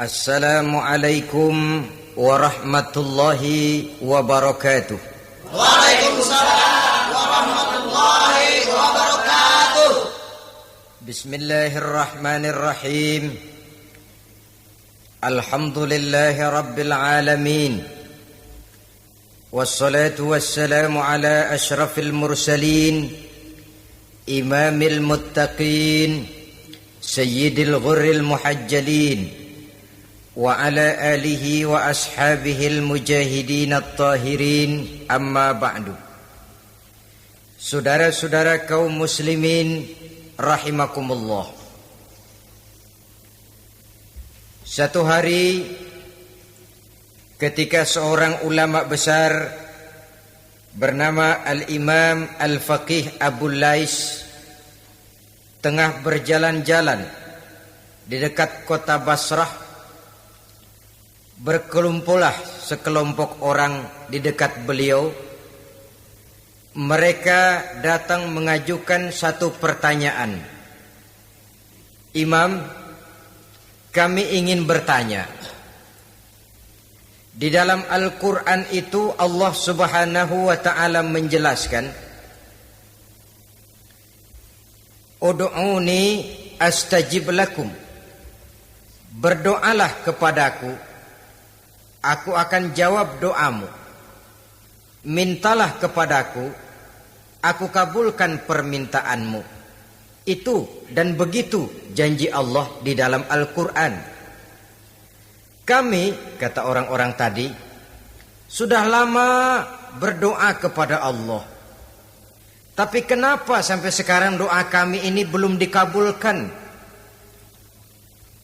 Assalamualaikum warahmatullahi wabarakatuh. Waalaikumsalam warahmatullahi wabarakatuh. Bismillahirrahmanirrahim. Alhamdulillahi rabbil alamin. Wassalatu wassalamu ala asyrafil mursalin, imamil muttaqin, sayyidil ghurril muhajjalin, wa ala alihi wa ashabihil mujahidin at-tahirin, amma ba'du. Saudara-saudara kaum muslimin rahimakumullah. Satu hari ketika seorang ulama besar bernama Al-Imam Al-Faqih Abu Lais tengah berjalan-jalan di dekat kota Basrah, berkelumpulah sekelompok orang di dekat beliau. Mereka datang mengajukan satu pertanyaan. Imam, kami ingin bertanya. Di dalam Al-Quran itu Allah Subhanahu wa ta'ala menjelaskan, Ud'uni astajib lakum. Berdoalah kepadaku, aku akan jawab doamu. Mintalah kepadaku, aku kabulkan permintaanmu. Itu dan begitu janji Allah di dalam Al-Quran. Kami, kata orang-orang tadi, sudah lama berdoa kepada Allah. Tapi kenapa sampai sekarang doa kami ini belum dikabulkan?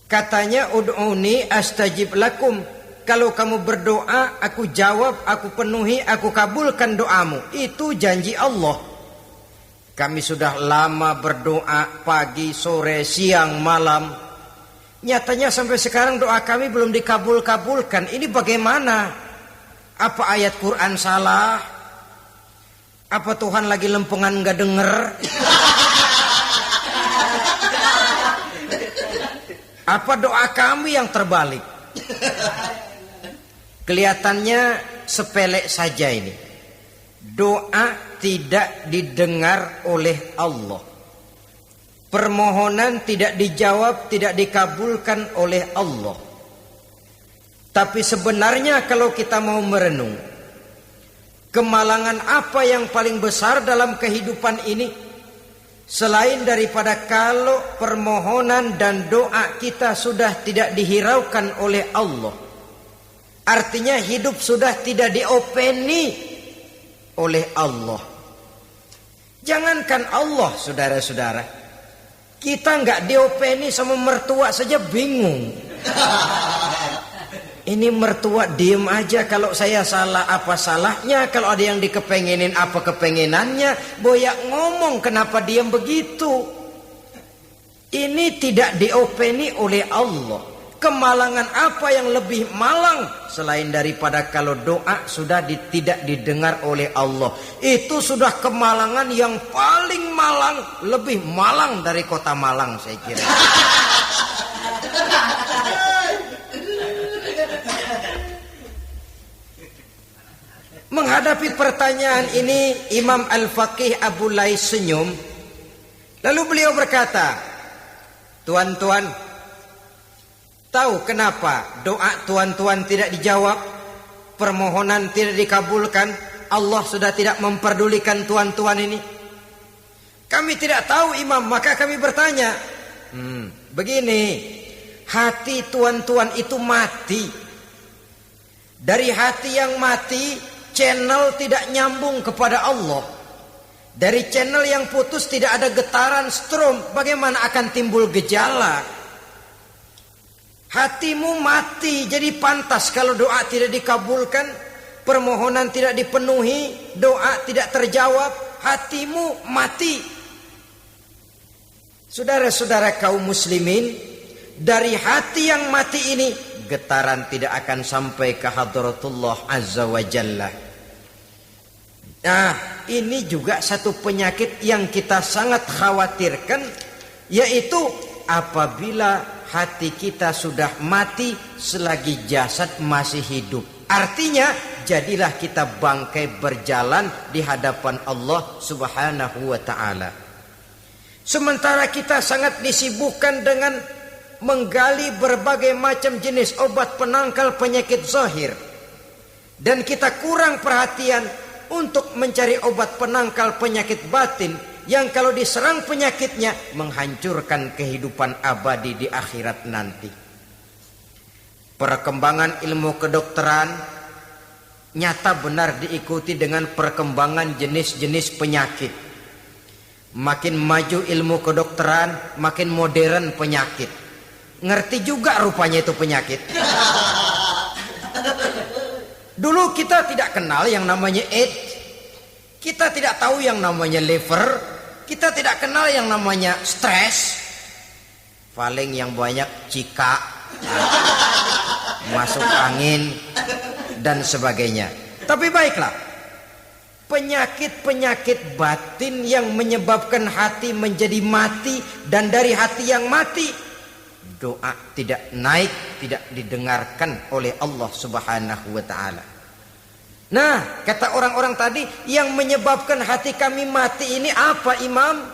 Katanya, Ud'uni astajib lakum. Kalau kamu berdoa, aku jawab, aku penuhi, aku kabulkan doamu. Itu janji Allah. Kami sudah lama berdoa pagi, sore, siang, malam. Nyatanya sampai sekarang doa kami belum dikabul-kabulkan. Ini bagaimana? Apa ayat Quran salah? Apa Tuhan lagi lempengan gak denger? Apa doa kami yang terbalik? Kelihatannya sepele saja ini. Doa tidak didengar oleh Allah. Permohonan tidak dijawab, tidak dikabulkan oleh Allah. Tapi sebenarnya kalau kita mau merenung, kemalangan apa yang paling besar dalam kehidupan ini, selain daripada kalau permohonan dan doa kita sudah tidak dihiraukan oleh Allah. Artinya hidup sudah tidak diopeni oleh Allah. Jangankan Allah, saudara-saudara, kita nggak diopeni sama mertua saja bingung. Ini mertua diem aja, kalau saya salah apa salahnya, kalau ada yang dikepengenin apa kepengenannya, boyak ngomong kenapa diem begitu. Ini tidak diopeni oleh Allah. Kemalangan apa yang lebih malang selain daripada kalau doa sudah tidak didengar oleh Allah. Itu sudah kemalangan yang paling malang, lebih malang dari kota Malang saya kira. Menghadapi pertanyaan ini, Imam Al-Faqih Abu Lais senyum. Lalu beliau berkata, tuan-tuan, tahu kenapa doa tuan-tuan tidak dijawab, permohonan tidak dikabulkan, Allah sudah tidak memperdulikan tuan-tuan ini? Kami tidak tahu, Imam, maka kami bertanya. Begini, hati tuan-tuan itu mati. Dari hati yang mati, channel tidak nyambung kepada Allah. Dari channel yang putus tidak ada getaran strom, bagaimana akan timbul gejala? Hatimu mati, jadi pantas kalau doa tidak dikabulkan, permohonan tidak dipenuhi, doa tidak terjawab, hatimu mati. Saudara-saudara kaum muslimin, dari hati yang mati ini, getaran tidak akan sampai ke hadratullah azza wa jalla. Nah, ini juga satu penyakit yang kita sangat khawatirkan, yaitu apabila hati kita sudah mati selagi jasad masih hidup. Artinya jadilah kita bangkai berjalan di hadapan Allah Subhanahu wa ta'ala. Sementara kita sangat disibukkan dengan menggali berbagai macam jenis obat penangkal penyakit zahir, dan kita kurang perhatian untuk mencari obat penangkal penyakit batin yang kalau diserang penyakitnya menghancurkan kehidupan abadi di akhirat nanti. Perkembangan ilmu kedokteran nyata benar diikuti dengan perkembangan jenis-jenis penyakit. Makin maju ilmu kedokteran, makin modern penyakit. Ngerti juga rupanya itu penyakit. Dulu kita tidak kenal yang namanya AIDS. Kita tidak tahu yang namanya liver. Kita tidak kenal yang namanya stres. Paling yang banyak cika, masuk angin, dan sebagainya. Tapi baiklah, penyakit-penyakit batin yang menyebabkan hati menjadi mati, dan dari hati yang mati doa tidak naik, tidak didengarkan oleh Allah Subhanahu wa ta'ala. Nah, kata orang-orang tadi, yang menyebabkan hati kami mati ini apa, Imam?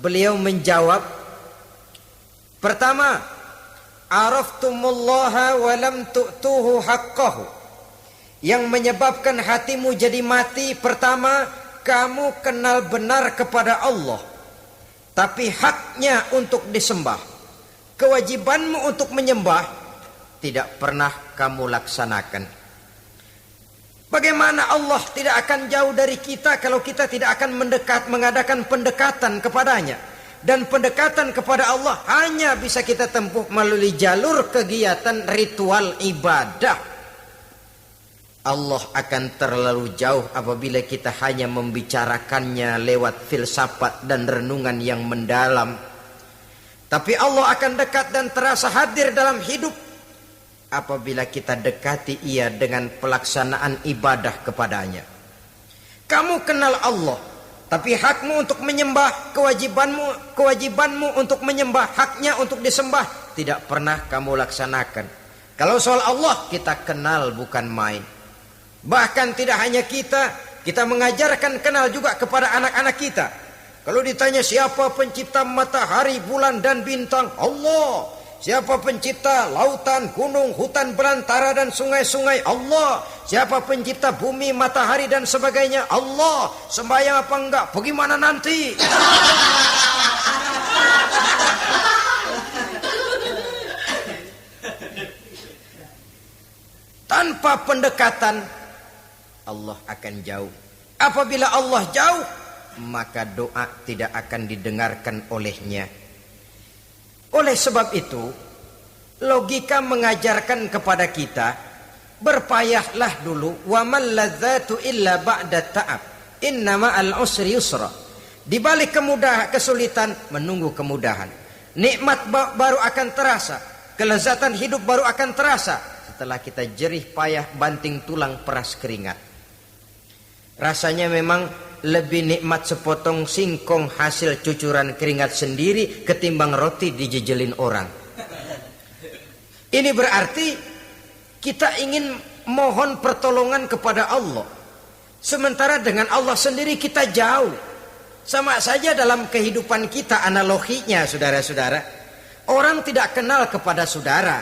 Beliau menjawab, pertama, araftumullaha wa lam tu'tuhu haqqahu. Yang menyebabkan hatimu jadi mati, pertama, kamu kenal benar kepada Allah, tapi haknya untuk disembah, kewajibanmu untuk menyembah, tidak pernah kamu laksanakan. Bagaimana Allah tidak akan jauh dari kita kalau kita tidak akan mengadakan pendekatan kepadanya? Dan pendekatan kepada Allah hanya bisa kita tempuh melalui jalur kegiatan ritual ibadah. Allah akan terlalu jauh apabila kita hanya membicarakannya lewat filsafat dan renungan yang mendalam. Tapi Allah akan dekat dan terasa hadir dalam hidup apabila kita dekati ia dengan pelaksanaan ibadah kepadanya. Kamu kenal Allah, tapi hakmu untuk menyembah, kewajibanmu untuk menyembah, haknya untuk disembah, tidak pernah kamu laksanakan. Kalau soal Allah kita kenal bukan main. Bahkan tidak hanya kita mengajarkan kenal juga kepada anak-anak kita. Kalau ditanya siapa pencipta matahari, bulan dan bintang? Allah. Siapa pencipta lautan, gunung, hutan belantara dan sungai-sungai? Allah. Siapa pencipta bumi, matahari dan sebagainya? Allah. Sembahyang apa enggak? Bagaimana nanti? Tanpa pendekatan Allah akan jauh. Apabila Allah jauh, maka doa tidak akan didengarkan olehnya. Oleh sebab itu, logika mengajarkan kepada kita, berpayahlah dulu, wa mal ladzatu illa ba'da ta'ab, innama al-usri yusra. Di balik kesulitan menunggu kemudahan. Nikmat baru akan terasa, kelezatan hidup baru akan terasa setelah kita jerih payah banting tulang peras keringat. Rasanya memang lebih nikmat sepotong singkong hasil cucuran keringat sendiri ketimbang roti dijejelin orang. Ini berarti kita ingin mohon pertolongan kepada Allah, sementara dengan Allah sendiri kita jauh. Sama saja dalam kehidupan kita analoginya, saudara-saudara. Orang tidak kenal kepada saudara,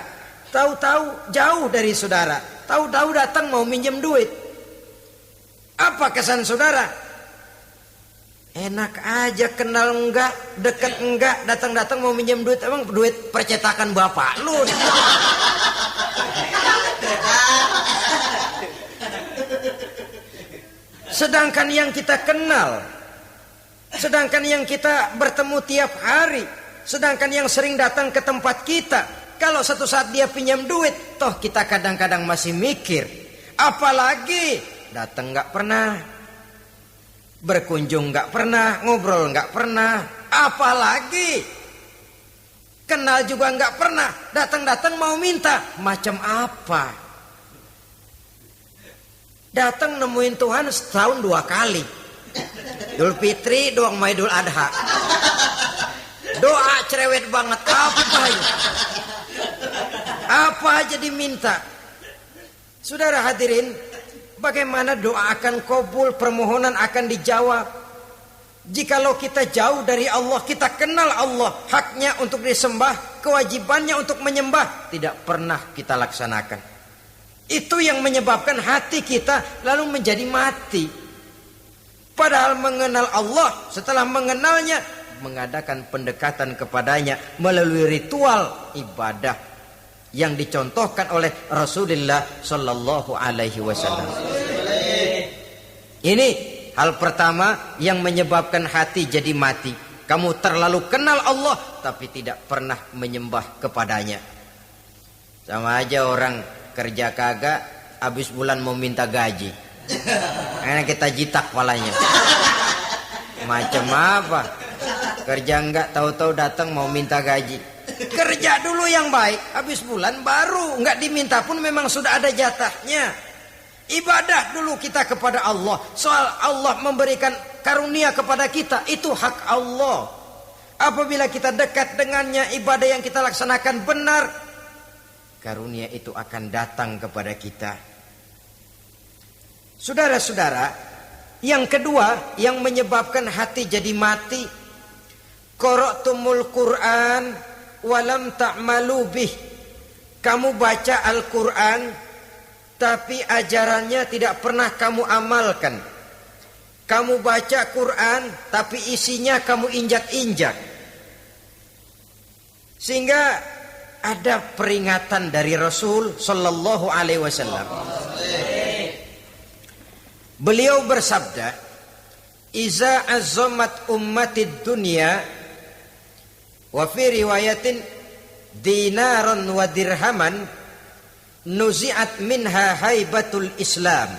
tahu-tahu jauh dari saudara, tahu-tahu datang mau minjem duit. Apa kesan saudara? Enak aja, kenal enggak, dekat enggak, datang-datang mau minjem duit. Emang duit percetakan bapak lu? Sedangkan yang kita kenal, sedangkan yang kita bertemu tiap hari, sedangkan yang sering datang ke tempat kita, kalau satu saat dia pinjam duit, toh kita kadang-kadang masih mikir. Apalagi datang enggak pernah, berkunjung enggak pernah, ngobrol enggak pernah, apalagi kenal juga enggak pernah, datang-datang mau minta. Macam apa? Datang nemuin Tuhan setahun 2 kali, Idul Fitri doang sama Idul Adha. Doa cerewet banget. Apa aja diminta. Saudara hadirin, bagaimana doa akan kabul, permohonan akan dijawab? Jikalau kita jauh dari Allah, kita kenal Allah, haknya untuk disembah, kewajibannya untuk menyembah, tidak pernah kita laksanakan. Itu yang menyebabkan hati kita lalu menjadi mati. Padahal mengenal Allah, setelah mengenalnya, mengadakan pendekatan kepadanya melalui ritual ibadah yang dicontohkan oleh Rasulullah Sallallahu Alaihi Wasallam. Ini hal pertama yang menyebabkan hati jadi mati. Kamu terlalu kenal Allah tapi tidak pernah menyembah kepadanya. Sama aja orang kerja kagak, habis bulan mau minta gaji. Karena kita jitak palanya. Macam apa? Kerja enggak, tahu-tahu datang mau minta gaji. Kerja dulu yang baik, habis bulan baru enggak diminta pun memang sudah ada jatahnya. Ibadah dulu kita kepada Allah. Soal Allah memberikan karunia kepada kita, itu hak Allah. Apabila kita dekat dengannya, ibadah yang kita laksanakan benar, karunia itu akan datang kepada kita. Saudara-saudara, yang kedua yang menyebabkan hati jadi mati, qara'tumul Qur'an walam ta'malu bih. Kamu baca Al-Qur'an tapi ajarannya tidak pernah kamu amalkan. Kamu baca Quran tapi isinya kamu injak-injak. Sehingga ada peringatan dari Rasul Sallallahu Alaihi Wasallam. Beliau bersabda, "Iza azzamat ummatid dunya wa fi riwayatin dinaran wa dirhaman nuzi'at minha haibatul Islam.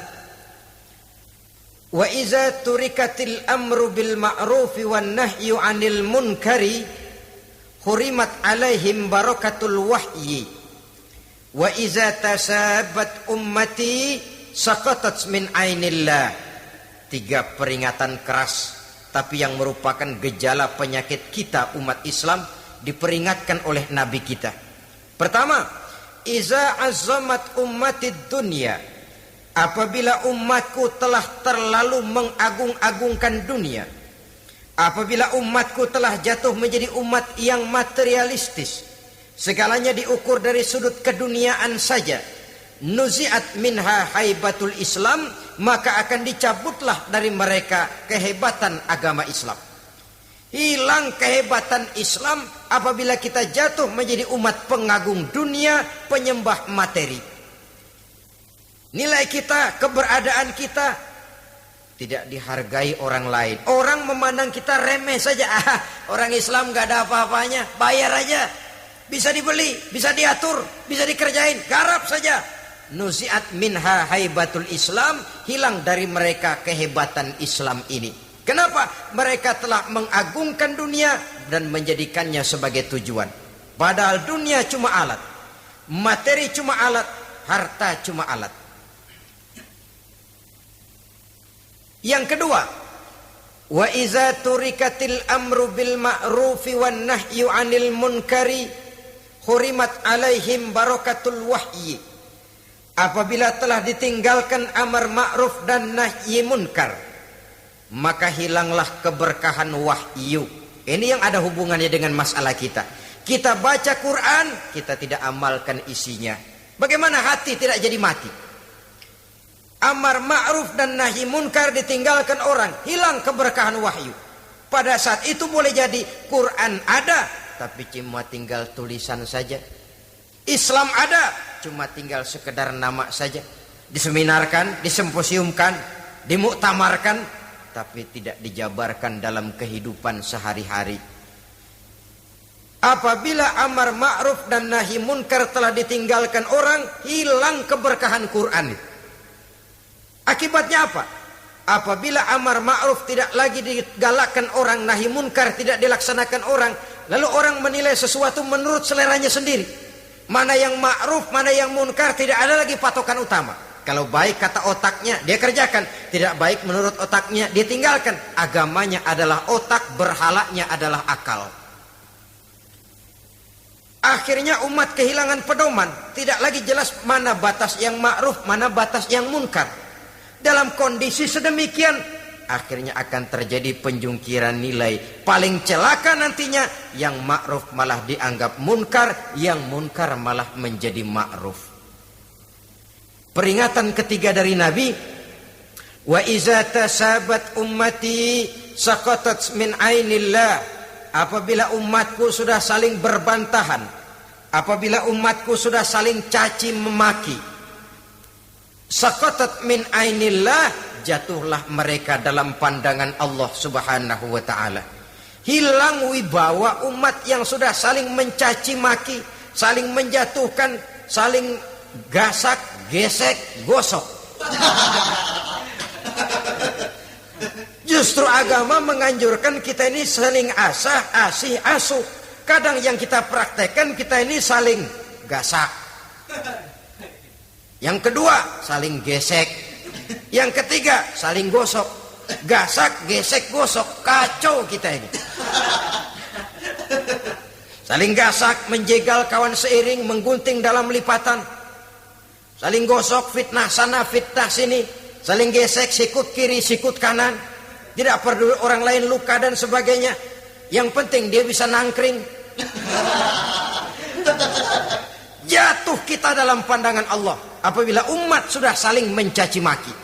Wa iza turikatil amru bil ma'rufi wan nahyu 'anil munkari hurimat 'alaihim barakatul wahyi. Wa iza tasabat ummati saqatat min 'ainillah." 3 peringatan keras tapi yang merupakan gejala penyakit kita umat Islam diperingatkan oleh Nabi kita. Pertama, iza azzamat ummatid dunya, apabila umatku telah terlalu mengagung-agungkan dunia, apabila umatku telah jatuh menjadi umat yang materialistis, segalanya diukur dari sudut keduniaan saja, nuzi'at minha haibatul Islam, maka akan dicabutlah dari mereka kehebatan agama Islam. Hilang kehebatan Islam apabila kita jatuh menjadi umat pengagung dunia, penyembah materi. Nilai kita, keberadaan kita tidak dihargai orang lain. Orang memandang kita remeh saja. Orang Islam gak ada apa-apanya, bayar aja. Bisa dibeli, bisa diatur, bisa dikerjain, garap saja. Nuzi'at minha haibatul Islam, hilang dari mereka kehebatan Islam ini. Kenapa? Mereka telah mengagungkan dunia dan menjadikannya sebagai tujuan. Padahal dunia cuma alat, materi cuma alat, harta cuma alat. Yang kedua, wa iza turikatil amru bil ma'rufi wan nahyu 'anil munkari hurimat 'alaihim barakatul wahyi. Apabila telah ditinggalkan amar ma'ruf dan nahi munkar, maka hilanglah keberkahan wahyu. Ini yang ada hubungannya dengan masalah kita. Kita baca Quran, kita tidak amalkan isinya. Bagaimana hati tidak jadi mati? Amar ma'ruf dan nahi munkar ditinggalkan orang, hilang keberkahan wahyu. Pada saat itu boleh jadi Quran ada, tapi cuma tinggal tulisan saja. Islam ada, cuma tinggal sekedar nama saja. Diseminarkan, disemposiumkan, dimuktamarkan, tapi tidak dijabarkan dalam kehidupan sehari-hari. Apabila amar ma'ruf dan nahi munkar telah ditinggalkan orang, hilang keberkahan Quran. Akibatnya apa? Apabila amar ma'ruf tidak lagi digalakkan orang, nahi munkar tidak dilaksanakan orang, lalu orang menilai sesuatu menurut seleranya sendiri. Mana yang ma'ruf, mana yang munkar, tidak ada lagi patokan utama. Kalau baik kata otaknya, dia kerjakan. Tidak baik menurut otaknya, dia tinggalkan. Agamanya adalah otak, berhalanya adalah akal. Akhirnya umat kehilangan pedoman, tidak lagi jelas mana batas yang ma'ruf, mana batas yang munkar. Dalam kondisi sedemikian, akhirnya akan terjadi penjungkiran nilai. Paling celaka nantinya, yang ma'ruf malah dianggap munkar, yang munkar malah menjadi ma'ruf. Peringatan ketiga dari Nabi, wa iza tasabat ummati saqatat min ainillah. Apabila umatku sudah saling berbantahan, apabila umatku sudah saling caci memaki, saqatat min ainillah, jatuhlah mereka dalam pandangan Allah Subhanahu wa ta'ala. Hilang wibawa umat yang sudah saling mencaci maki, saling menjatuhkan, saling gasak, gesek, gosok. Justru agama menganjurkan kita ini saling asah, asih, asuh. Kadang yang kita praktekkan, kita ini saling gasak. Yang kedua, saling gesek. Yang ketiga, saling gosok. Gasak, gesek, gosok. Kacau kita ini. Saling gasak, menjegal kawan seiring, menggunting dalam lipatan. Saling gosok, fitnah sana, fitnah sini. Saling gesek, sikut kiri, sikut kanan. Tidak perlu orang lain luka dan sebagainya. Yang penting dia bisa nangkring. Jatuh kita dalam pandangan Allah apabila umat sudah saling mencaci maki.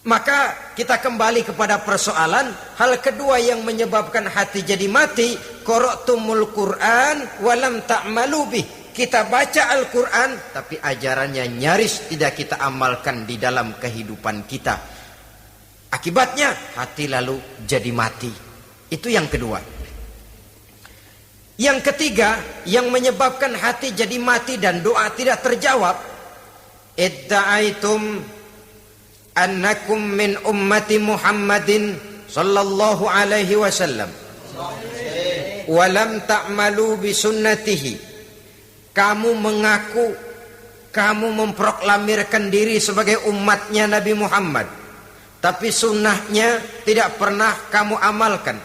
Maka kita kembali kepada persoalan. Hal kedua yang menyebabkan hati jadi mati, qara'tumul Qur'an walam ta'malu bih. Kita baca Al-Quran tapi ajarannya nyaris tidak kita amalkan di dalam kehidupan kita. Akibatnya hati lalu jadi mati. Itu yang kedua. Yang ketiga yang menyebabkan hati jadi mati dan doa tidak terjawab, idda'aitum annakum min ummati Muhammadin sallallahu alaihi wasallam wa lam ta'malu bi sunnatihi. Kamu mengaku, kamu memproklamirkan diri sebagai umatnya Nabi Muhammad, tapi sunnahnya tidak pernah kamu amalkan.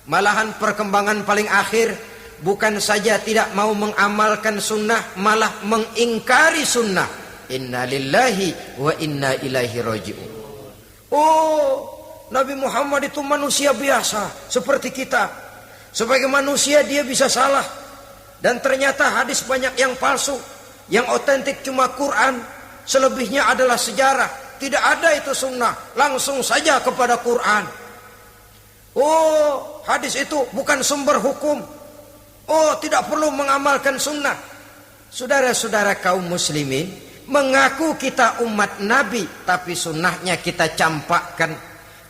Malahan perkembangan paling akhir, bukan saja tidak mau mengamalkan sunnah, malah mengingkari sunnah. Inna lillahi wa inna ilaihi raji'un. Oh, Nabi Muhammad itu manusia biasa seperti kita. Sebagai manusia dia bisa salah. Dan ternyata hadis banyak yang palsu. Yang otentik cuma Quran. Selebihnya adalah sejarah. Tidak ada itu sunnah. Langsung saja kepada Quran. Oh, hadis itu bukan sumber hukum. Oh, tidak perlu mengamalkan sunnah. Saudara-saudara kaum muslimin, mengaku kita umat Nabi, tapi sunnahnya kita campakkan,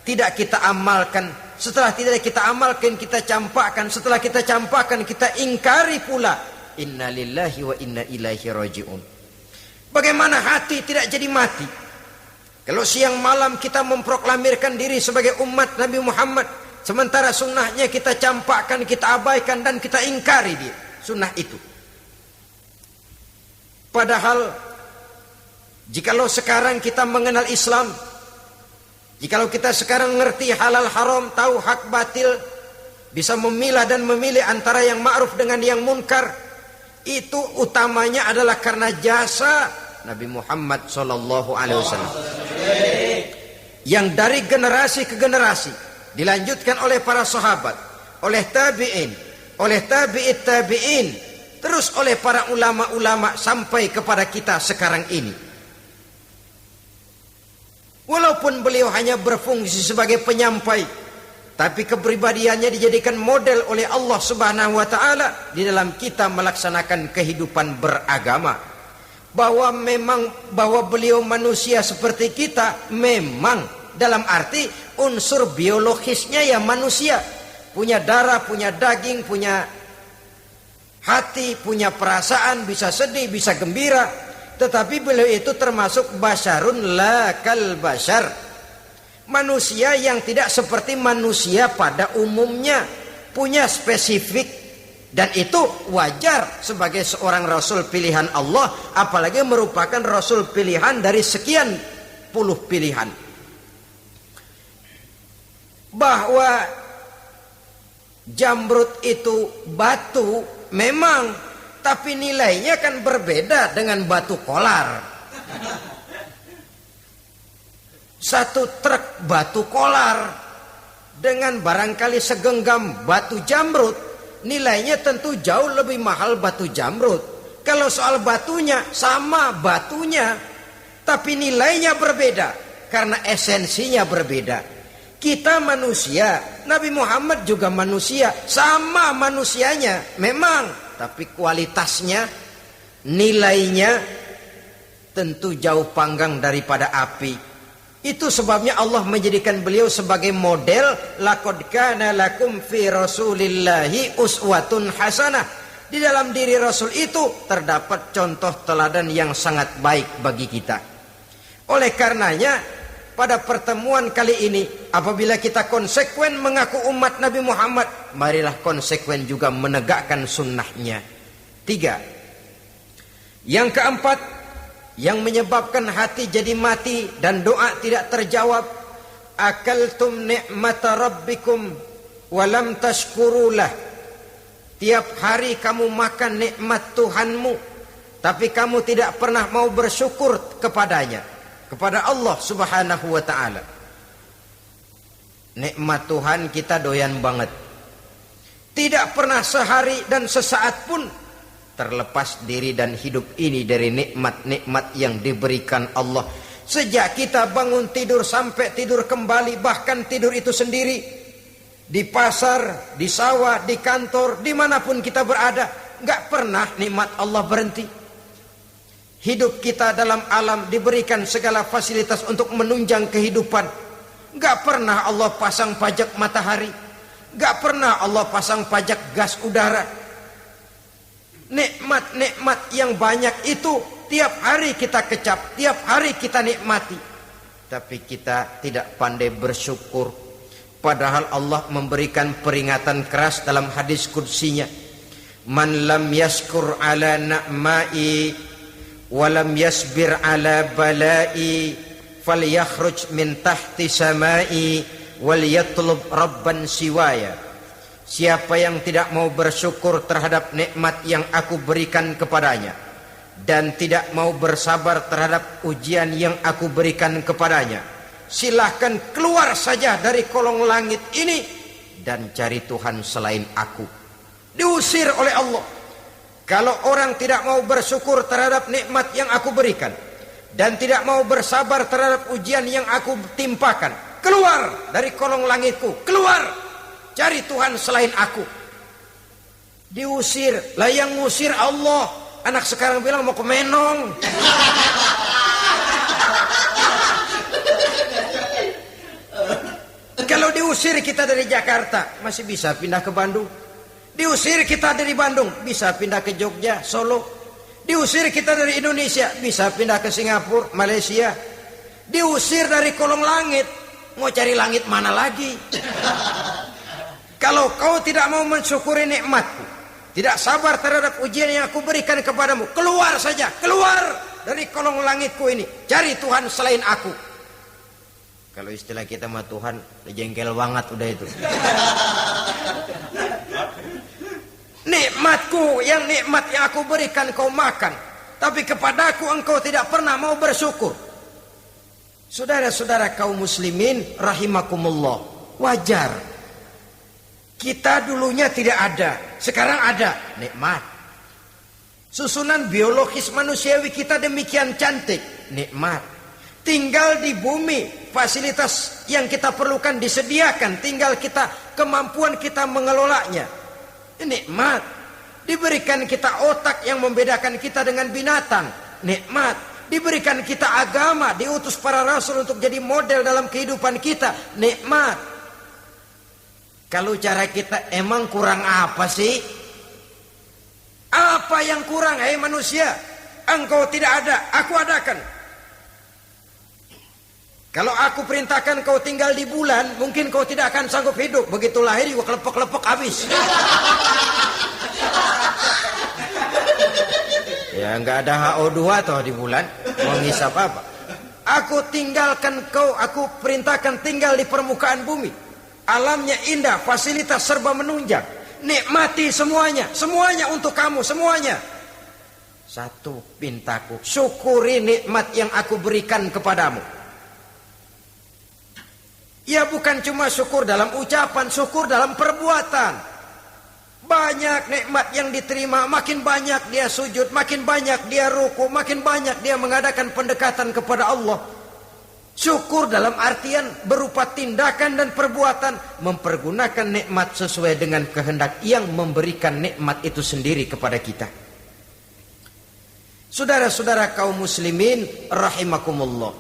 tidak kita amalkan. Setelah tidak kita amalkan, kita campakkan. Setelah kita campakkan, kita ingkari pula. Inna lillahi wa inna ilaihi raji'un. Bagaimana hati tidak jadi mati? Kalau siang malam kita memproklamirkan diri sebagai umat Nabi Muhammad, sementara sunnahnya kita campakkan, kita abaikan, dan kita ingkari dia, sunnah itu. Padahal jikalau sekarang kita mengenal Islam, jikalau kita sekarang ngerti halal haram, tahu hak batil, bisa memilah dan memilih antara yang ma'ruf dengan yang munkar, itu utamanya adalah karena jasa Nabi Muhammad sallallahu alaihi wasallam. Yang dari generasi ke generasi dilanjutkan oleh para sahabat, oleh tabi'in, oleh tabi'it tabi'in, terus oleh para ulama-ulama sampai kepada kita sekarang ini. Walaupun beliau hanya berfungsi sebagai penyampai, tapi kepribadiannya dijadikan model oleh Allah Subhanahu wa taala di dalam kita melaksanakan kehidupan beragama. Bahwa beliau manusia seperti kita, memang dalam arti unsur biologisnya ya manusia, punya darah, punya daging, punya hati, punya perasaan, bisa sedih, bisa gembira. Tetapi beliau itu termasuk basyarun la kal basyar, manusia yang tidak seperti manusia pada umumnya, punya spesifik. Dan itu wajar sebagai seorang Rasul pilihan Allah, apalagi merupakan Rasul pilihan dari sekian puluh pilihan. Bahwa jamrut itu batu Memang, tapi nilainya kan berbeda dengan batu kolar. Satu truk batu kolar dengan barangkali segenggam batu jamrut, nilainya tentu jauh lebih mahal batu jamrut. Kalau soal batunya, sama batunya, tapi nilainya berbeda karena esensinya berbeda. Kita manusia, Nabi Muhammad juga manusia, sama manusianya memang, tapi kualitasnya, nilainya tentu jauh panggang daripada api. Itu sebabnya Allah menjadikan beliau sebagai model. Laqad kana lakum fi rasulillahi uswatun hasanah. Di dalam diri Rasul itu terdapat contoh teladan yang sangat baik bagi kita. Oleh karenanya, pada pertemuan kali ini, apabila kita konsekuen mengaku umat Nabi Muhammad, marilah konsekuen juga menegakkan sunnahnya. 3. Yang keempat, yang menyebabkan hati jadi mati dan doa tidak terjawab, akaltum ni'mata rabbikum walam tashkurulah. Tiap hari kamu makan nikmat Tuhanmu, tapi kamu tidak pernah mau bersyukur kepadanya, kepada Allah Subhanahu wa ta'ala. Nikmat Tuhan kita doyan banget, tidak pernah sehari dan sesaat pun terlepas diri dan hidup ini dari nikmat-nikmat yang diberikan Allah. Sejak kita bangun tidur sampai tidur kembali, bahkan tidur itu sendiri, di pasar, di sawah, di kantor, dimanapun kita berada, gak pernah nikmat Allah berhenti. Hidup kita dalam alam diberikan segala fasilitas untuk menunjang kehidupan. Gak pernah Allah pasang pajak matahari, gak pernah Allah pasang pajak gas udara. Nikmat-nikmat yang banyak itu tiap hari kita kecap, tiap hari kita nikmati, tapi kita tidak pandai bersyukur. Padahal Allah memberikan peringatan keras dalam hadis qudsinya, man lam yashkur ala na'mai walam yasbir ala balai falyakhruj min tahti samai wal yatlub rabban siwaya. Siapa yang tidak mau bersyukur terhadap nikmat yang aku berikan kepadanya dan tidak mau bersabar terhadap ujian yang aku berikan kepadanya, silahkan keluar saja dari kolong langit ini dan cari Tuhan selain aku. Diusir oleh Allah. Kalau orang tidak mau bersyukur terhadap nikmat yang aku berikan dan tidak mau bersabar terhadap ujian yang aku timpakan, keluar dari kolong langitku, keluar, cari Tuhan selain aku. Diusir. Lah yang ngusir Allah. Anak sekarang bilang mau ke Menong. Kalau diusir kita dari Jakarta, masih bisa pindah ke Bandung. Diusir kita dari Bandung, bisa pindah ke Jogja, Solo. Diusir kita dari Indonesia, bisa pindah ke Singapura, Malaysia. Diusir dari kolong langit, mau cari langit mana lagi? Kalau kau tidak mau mensyukuri nikmatku, tidak sabar terhadap ujian yang aku berikan kepadamu, keluar saja, keluar dari kolong langitku ini, cari Tuhan selain aku. Kalau istilah kita mah Tuhan, jengkel banget udah itu. Nikmatku, nikmat yang aku berikan kau makan, tapi kepadaku engkau tidak pernah mau bersyukur. Saudara-saudara kaum muslimin rahimakumullah, wajar. Kita dulunya tidak ada, sekarang ada nikmat. Susunan biologis manusiawi kita demikian cantik, nikmat. Tinggal di bumi, fasilitas yang kita perlukan disediakan, tinggal kemampuan kita mengelolanya. Nikmat. Diberikan kita otak yang membedakan kita dengan binatang, nikmat. Diberikan kita agama, diutus para rasul untuk jadi model dalam kehidupan kita, nikmat. Kalau cara kita emang kurang apa sih? Apa yang kurang, hai manusia? Engkau tidak ada, aku adakan. Kalau aku perintahkan kau tinggal di bulan, mungkin kau tidak akan sanggup hidup. Begitu lahir juga kelepek-kelepek habis. Ya nggak ada HO2 toh di bulan, mau ngisap apa? Aku tinggalkan kau, aku perintahkan tinggal di permukaan bumi. Alamnya indah, fasilitas serba menunjang. nikmati semuanya, semuanya untuk kamu, semuanya. Satu pintaku, syukuri nikmat yang aku berikan kepadamu. Ya bukan cuma syukur dalam ucapan, syukur dalam perbuatan. Banyak nikmat yang diterima, makin banyak dia sujud, makin banyak dia ruku, makin banyak dia mengadakan pendekatan kepada Allah. Syukur dalam artian berupa tindakan dan perbuatan, mempergunakan nikmat sesuai dengan kehendak yang memberikan nikmat itu sendiri kepada kita. Saudara-saudara kaum muslimin rahimakumullah,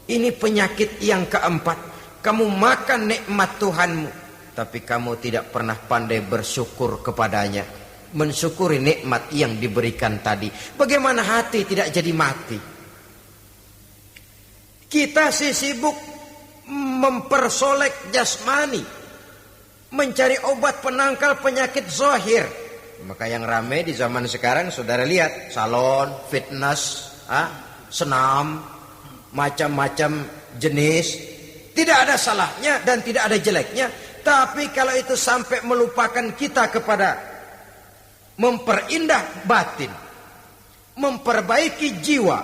ini penyakit yang keempat. Kamu makan nikmat Tuhanmu, tapi kamu tidak pernah pandai bersyukur kepadanya, mensyukuri nikmat yang diberikan tadi. Bagaimana hati tidak jadi mati? Kita sibuk mempersolek jasmani, mencari obat penangkal penyakit zahir. Maka yang ramai di zaman sekarang, saudara lihat, salon, fitness, senam, macam-macam jenis. Tidak ada salahnya dan tidak ada jeleknya. Tapi kalau itu sampai melupakan kita kepada memperindah batin, memperbaiki jiwa,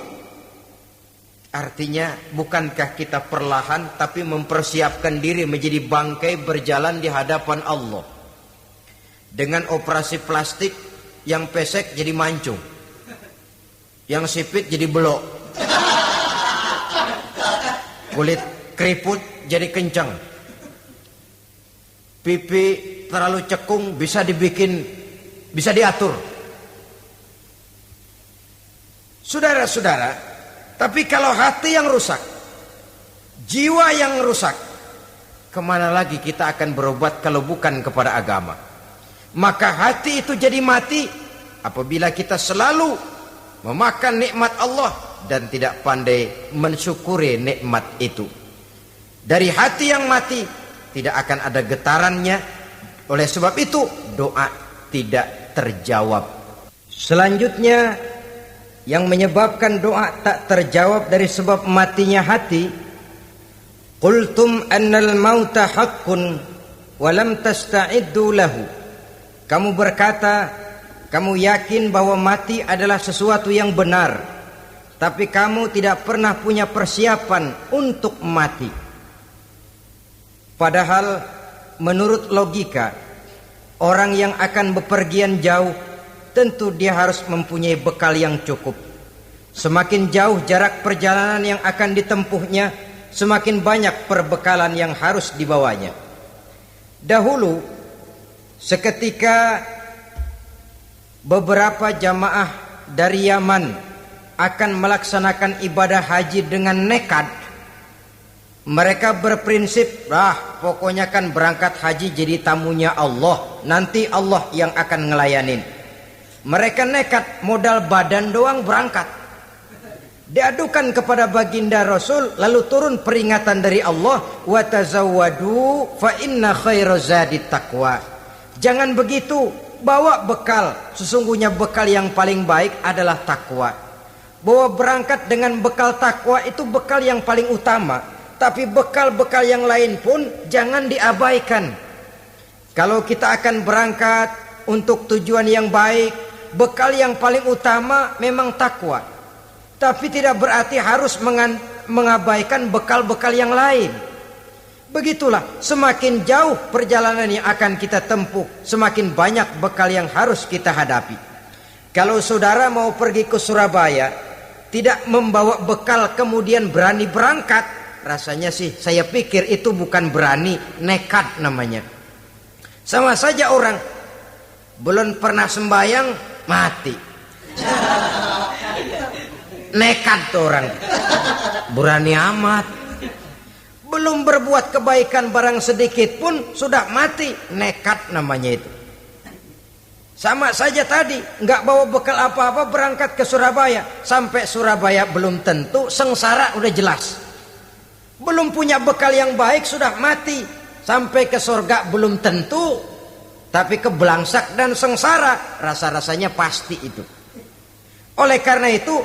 artinya bukankah kita perlahan tapi mempersiapkan diri menjadi bangkai berjalan di hadapan Allah. Dengan operasi plastik, yang pesek jadi mancung, yang sipit jadi belok, kulit keriput jadi kencang, pipi terlalu cekung bisa diatur. Saudara-saudara, tapi kalau hati yang rusak, jiwa yang rusak, kemana lagi kita akan berobat kalau bukan kepada agama? Maka hati itu jadi mati apabila kita selalu memakan nikmat Allah dan tidak pandai mensyukuri nikmat itu. Dari hati yang mati tidak akan ada getarannya. Oleh sebab itu doa tidak terjawab. Selanjutnya yang menyebabkan doa tak terjawab dari sebab matinya hati, qultum annal mauta haqqun wa lam tasta'iddu lahu. Kamu berkata, kamu yakin bahwa mati adalah sesuatu yang benar, tapi kamu tidak pernah punya persiapan untuk mati. Padahal menurut logika, orang yang akan bepergian jauh tentu dia harus mempunyai bekal yang cukup. Semakin jauh jarak perjalanan yang akan ditempuhnya, semakin banyak perbekalan yang harus dibawanya. Dahulu seketika beberapa jamaah dari Yaman akan melaksanakan ibadah haji dengan nekat. Mereka berprinsip, pokoknya kan berangkat haji jadi tamunya Allah, nanti Allah yang akan ngelayanin. Mereka nekat, modal badan doang berangkat. Diadukan kepada baginda Rasul, lalu turun peringatan dari Allah, wa tazawwadu fa inna khairaz zadit taqwa. Jangan begitu, bawa bekal. Sesungguhnya bekal yang paling baik adalah takwa. Bahwa berangkat dengan bekal takwa itu bekal yang paling utama. Tapi bekal-bekal yang lain pun jangan diabaikan. Kalau kita akan berangkat untuk tujuan yang baik, bekal yang paling utama memang takwa. Tapi tidak berarti harus mengabaikan bekal-bekal yang lain. Begitulah, semakin jauh perjalanan yang akan kita tempuh, semakin banyak bekal yang harus kita hadapi. Kalau saudara mau pergi ke Surabaya, tidak membawa bekal kemudian berani berangkat, rasanya sih saya pikir itu bukan berani, nekat namanya. Sama saja orang belum pernah sembahyang mati, nekat tuh orang, berani amat. Belum berbuat kebaikan barang sedikit pun sudah mati, nekat namanya itu. Sama saja tadi, nggak bawa bekal apa-apa berangkat ke Surabaya, sampai Surabaya belum tentu, sengsara udah jelas. Belum punya bekal yang baik sudah mati, sampai ke surga belum tentu, tapi kebelangsak dan sengsara rasa-rasanya pasti itu. Oleh karena itu,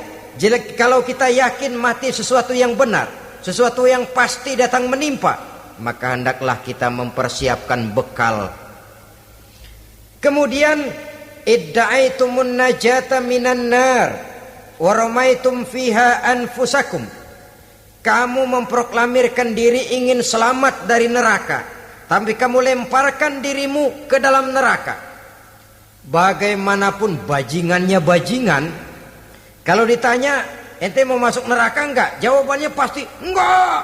kalau kita yakin mati sesuatu yang benar, sesuatu yang pasti datang menimpa, maka hendaklah kita mempersiapkan bekal. Kemudian idda'aitumun najata minan nar wa ramaitum fiha anfusakum. Kamu memproklamirkan diri ingin selamat dari neraka, tapi kamu lemparkan dirimu ke dalam neraka. Bagaimanapun bajingannya bajingan, kalau ditanya ente mau masuk neraka enggak? Jawabannya pasti enggak.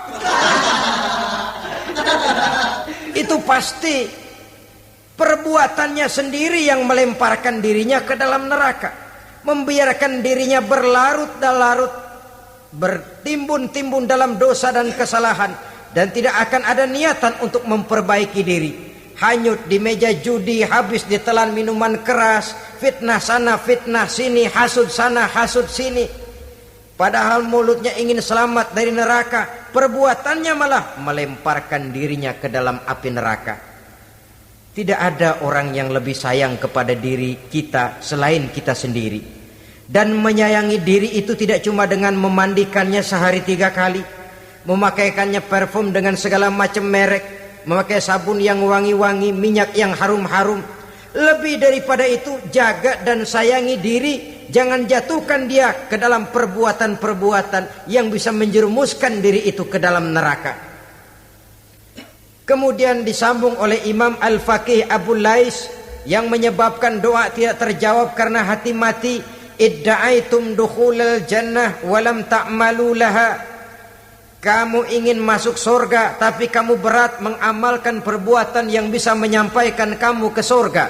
Itu pasti perbuatannya sendiri yang melemparkan dirinya ke dalam neraka, membiarkan dirinya berlarut-larut, bertimbun-timbun dalam dosa dan kesalahan, dan tidak akan ada niatan untuk memperbaiki diri. Hanyut di meja judi, habis ditelan minuman keras, fitnah sana fitnah sini, hasud sana hasud sini. Padahal mulutnya ingin selamat dari neraka, perbuatannya malah melemparkan dirinya ke dalam api neraka. Tidak ada orang yang lebih sayang kepada diri kita selain kita sendiri. Dan menyayangi diri itu tidak cuma dengan memandikannya sehari 3 kali, memakaikannya parfum dengan segala macam merek, memakai sabun yang wangi-wangi, minyak yang harum-harum. Lebih daripada itu, jaga dan sayangi diri. Jangan jatuhkan dia ke dalam perbuatan-perbuatan yang bisa menjerumuskan diri itu ke dalam neraka. Kemudian disambung oleh Imam Al-Faqih Abu Lais yang menyebabkan doa tidak terjawab karena hati mati. Idda'aitum dukhulal jannah walam ta'malu laha. Kamu ingin masuk surga, tapi kamu berat mengamalkan perbuatan yang bisa menyampaikan kamu ke surga.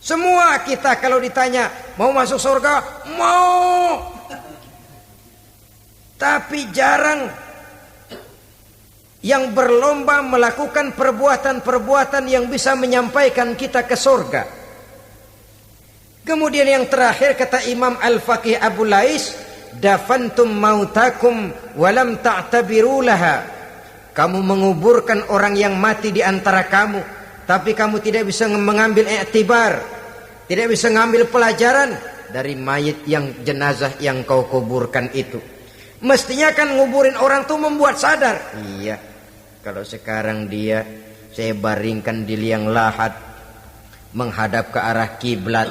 Semua kita kalau ditanya mau masuk surga, mau. Tapi jarang yang berlomba melakukan perbuatan-perbuatan yang bisa menyampaikan kita ke surga. Kemudian yang terakhir kata Imam Al-Faqih Abu Lais, dafantum mautakum walam ta'tabiru laha. Kamu menguburkan orang yang mati di antara kamu, tapi kamu tidak bisa mengambil iktibar, tidak bisa mengambil pelajaran dari mayit yang jenazah yang kau kuburkan itu. Mestinya kan nguburin orang tuh membuat sadar. Iya, kalau sekarang dia saya baringkan di liang lahat, menghadap ke arah kiblat,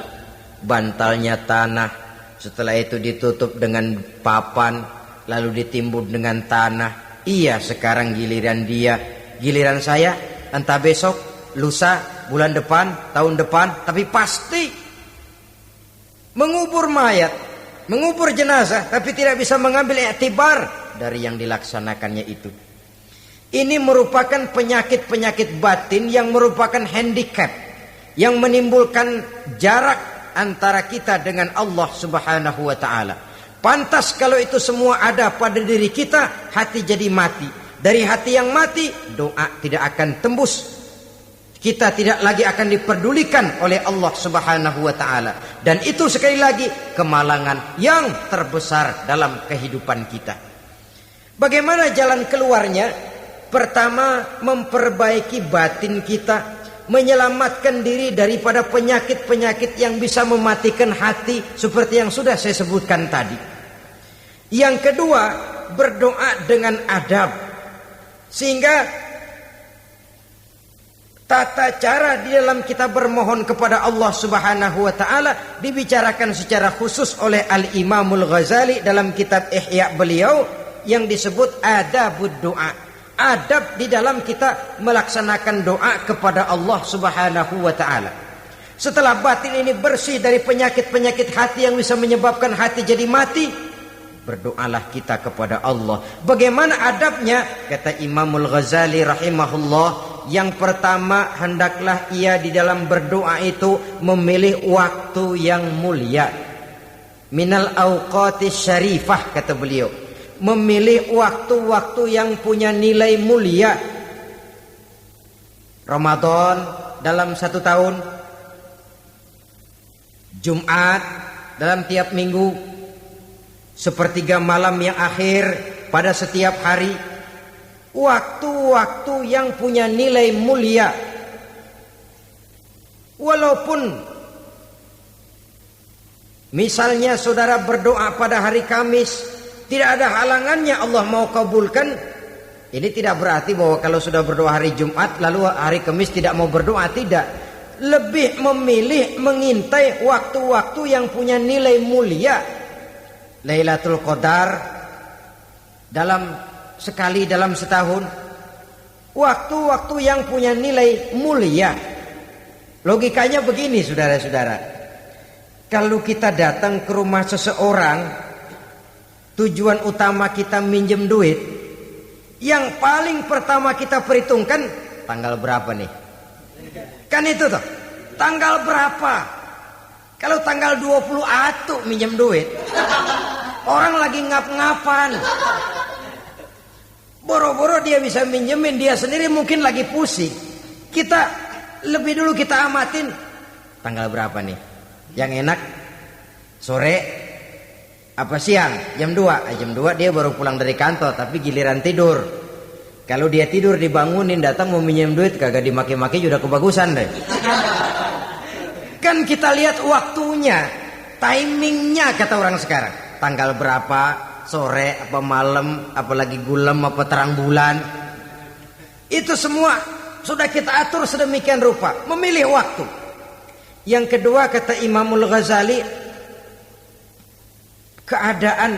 bantalnya tanah, setelah itu ditutup dengan papan, lalu ditimbun dengan tanah. Iya, sekarang giliran dia, giliran saya, entah besok, lusa, bulan depan, tahun depan, tapi pasti mengubur mayat, mengubur jenazah, tapi tidak bisa mengambil iktibar dari yang dilaksanakannya itu. Ini merupakan penyakit-penyakit batin yang merupakan handicap, yang menimbulkan jarak antara kita dengan Allah Subhanahu wa ta'ala. Pantas kalau itu semua ada pada diri kita, hati jadi mati. Dari hati yang mati, doa tidak akan tembus. Kita tidak lagi akan diperdulikan oleh Allah Subhanahu wa ta'ala. Dan itu sekali lagi kemalangan yang terbesar dalam kehidupan kita. Bagaimana jalan keluarnya? Pertama, memperbaiki batin kita, menyelamatkan diri daripada penyakit-penyakit yang bisa mematikan hati seperti yang sudah saya sebutkan tadi. Yang kedua, berdoa dengan adab, sehingga tata cara di dalam kita bermohon kepada Allah Subhanahu wa ta'ala dibicarakan secara khusus oleh Al-Imamul Ghazali dalam kitab Ihya beliau yang disebut adabud doa. Adab di dalam kita melaksanakan doa kepada Allah Subhanahu wa ta'ala. Setelah batin ini bersih dari penyakit-penyakit hati yang bisa menyebabkan hati jadi mati, berdoalah kita kepada Allah. Bagaimana adabnya? Kata Imamul Ghazali rahimahullah, yang pertama, hendaklah ia di dalam berdoa itu memilih waktu yang mulia. Minal awqatis syarifah, kata beliau. Memilih waktu-waktu yang punya nilai mulia. Ramadan dalam 1 tahun, Jumat dalam tiap minggu, sepertiga malam yang akhir pada setiap hari. Waktu-waktu yang punya nilai mulia. Walaupun misalnya saudara berdoa pada hari Kamis, tidak ada halangannya Allah mau kabulkan. Ini tidak berarti bahwa kalau sudah berdoa hari Jumat lalu hari Kamis tidak mau berdoa, tidak. lebih memilih mengintai waktu-waktu yang punya nilai mulia. Lailatul Qadar dalam sekali dalam setahun, waktu-waktu yang punya nilai mulia. Logikanya begini saudara-saudara, kalau kita datang ke rumah seseorang, tujuan utama kita minjem duit, yang paling pertama kita perhitungkan tanggal berapa nih. Kan itu toh, tanggal berapa. Kalau tanggal 20 atuh minjem duit, orang lagi ngap-ngapan, boro-boro dia bisa minjemin, dia sendiri mungkin lagi pusing. Kita lebih dulu kita amatin tanggal berapa nih. Yang enak sore apa siang? Jam 2. Jam 2 dia baru pulang dari kantor, tapi giliran tidur. Kalau dia tidur dibangunin datang mau minjem duit, kagak dimaki-maki sudah kebagusan deh. Kan kita lihat waktunya, timingnya kata orang sekarang. Tanggal berapa, sore apa malam, apalagi gulem apa terang bulan. Itu semua sudah kita atur sedemikian rupa, memilih waktu. Yang kedua kata Imamul Ghazali,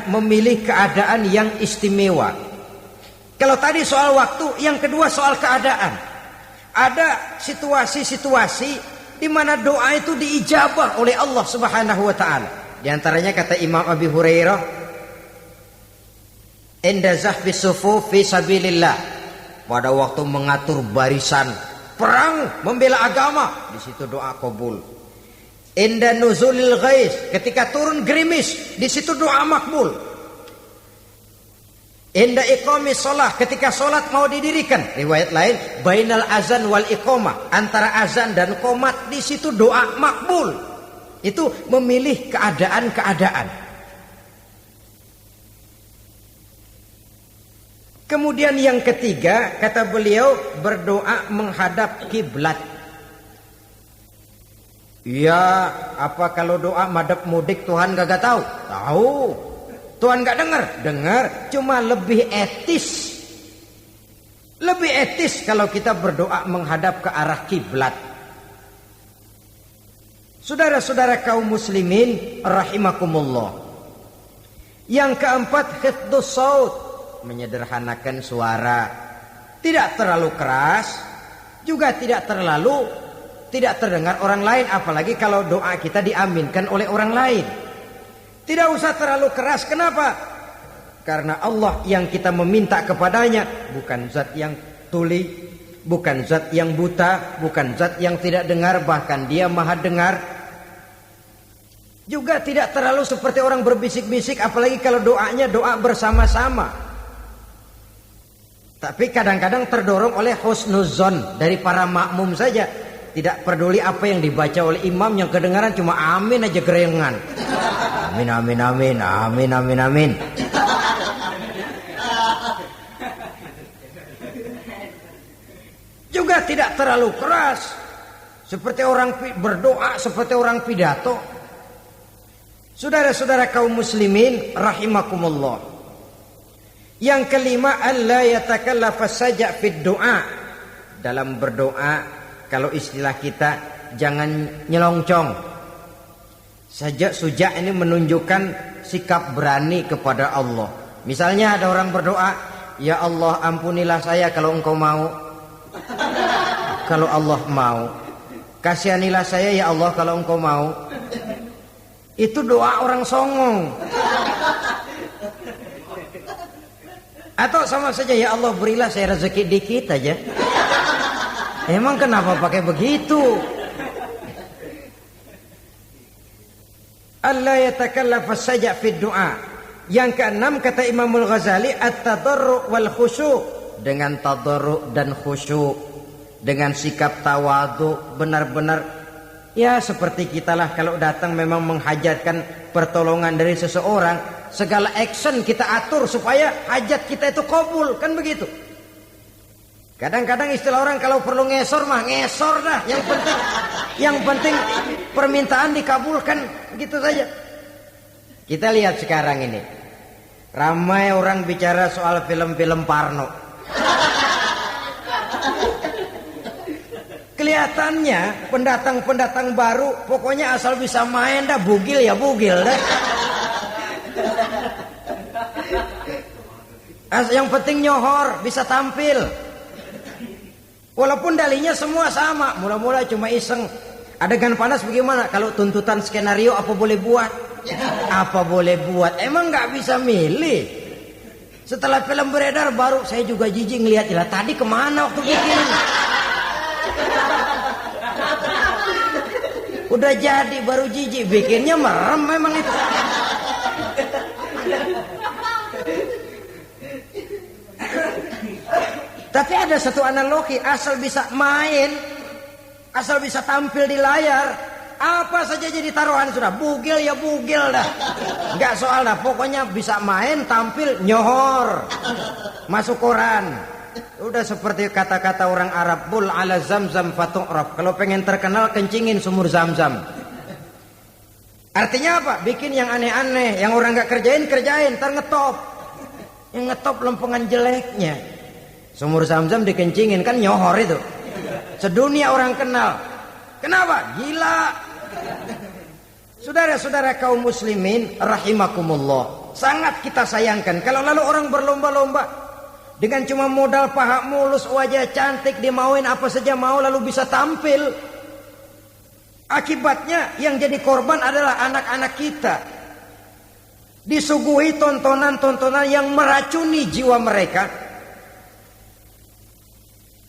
memilih keadaan yang istimewa. Kalau tadi soal waktu, yang kedua soal keadaan. Ada situasi-situasi di mana doa itu diijabah oleh Allah Subhanahu wa taala. Di antaranya kata Imam Abi Hurairah, "Inda zahbis sufuf fi sabilillah." Pada waktu mengatur barisan perang membela agama, di situ doa kabul. Inda nuzulil ghais, ketika turun gerimis, di situ doa makbul. Inda iqamis shalah, ketika salat mau didirikan, riwayat lain bainal azan wal iqamah, antara azan dan qomat, di situ doa makbul. Itu memilih keadaan-keadaan. Kemudian yang ketiga kata beliau, berdoa menghadap kiblat. Ya, apa kalau doa madhab mudik Tuhan gak tahu? Tahu. Tuhan gak dengar? Dengar, cuma lebih etis. Lebih etis kalau kita berdoa menghadap ke arah kiblat. Saudara-saudara kaum muslimin rahimakumullah. Yang keempat, hifdzus saut, menyederhanakan suara. Tidak terlalu keras, juga tidak terdengar orang lain, apalagi kalau doa kita diaminkan oleh orang lain. Tidak usah terlalu keras. Kenapa? Karena Allah yang kita meminta kepadanya bukan zat yang tuli, bukan zat yang buta, bukan zat yang tidak dengar, bahkan Dia Maha dengar. Juga tidak terlalu seperti orang berbisik-bisik, apalagi kalau doanya doa bersama-sama. Tapi kadang-kadang terdorong oleh husnuzon dari para makmum saja. Tidak peduli apa yang dibaca oleh imam, yang kedengaran cuma amin aja gerengan. Amin amin amin amin amin amin. Juga tidak terlalu keras seperti orang berdoa, seperti orang pidato. Saudara-saudara kaum muslimin rahimakumullah. Yang kelima, alla yatakallafa saja fid doa. Dalam berdoa, kalau istilah kita, jangan nyelongcong. Suja ini menunjukkan sikap berani kepada Allah. Misalnya ada orang berdoa, ya Allah ampunilah saya kalau engkau mau. Kalau Allah mau. Kasihanilah saya ya Allah kalau engkau mau. Itu doa orang songong. Atau sama saja, ya Allah berilah saya rezeki dikit aja. Emang kenapa pakai begitu? Allah yatakallafa saja fid doa. Yang keenam kata Imamul Ghazali, at-tadarru' wal khusyu', dengan tadarru' dan khusyuk, dengan sikap tawadhu, benar-benar ya seperti kitalah kalau datang memang menghajatkan pertolongan dari seseorang, segala action kita atur supaya hajat kita itu kabul, kan begitu. Kadang-kadang istilah orang kalau perlu ngesor mah ngesor dah, yang penting permintaan dikabulkan, gitu saja. Kita lihat sekarang ini, ramai orang bicara soal film-film Parno. Kelihatannya pendatang-pendatang baru pokoknya asal bisa main dah, bugil ya bugil dah. Yang penting nyohor, bisa tampil. Walaupun dalinya semua sama, mula-mula cuma iseng. Adegan panas bagaimana? Kalau tuntutan skenario apa boleh buat? Apa boleh buat? Emang nggak bisa milih. Setelah film beredar baru saya juga jijik ngeliat, lah tadi kemana waktu bikin? Udah jadi baru jijik, bikinnya merem memang itu. Tapi ada satu analogi, asal bisa main, asal bisa tampil di layar, apa saja jadi taruhan sudah. Bugil ya bugil dah, nggak soal dah. Pokoknya bisa main, tampil, nyohor, masuk koran. Udah seperti kata-kata orang Arab, bul ala zamzam fatu'raf. Kalau pengen terkenal kencingin sumur Zamzam. Artinya apa? Bikin yang aneh-aneh, yang orang nggak kerjain, ntar ngetop. Yang ngetop lempengan jeleknya. Sumur Zamzam dikencingin, kan nyohor itu. Sedunia orang kenal. Kenapa? Gila. Saudara-saudara kaum muslimin rahimakumullah, sangat kita sayangkan kalau lalu orang berlomba-lomba dengan cuma modal paha mulus, wajah cantik, dimauin apa saja mau, lalu bisa tampil. Akibatnya yang jadi korban adalah anak-anak kita. Disuguhi tontonan-tontonan yang meracuni jiwa mereka.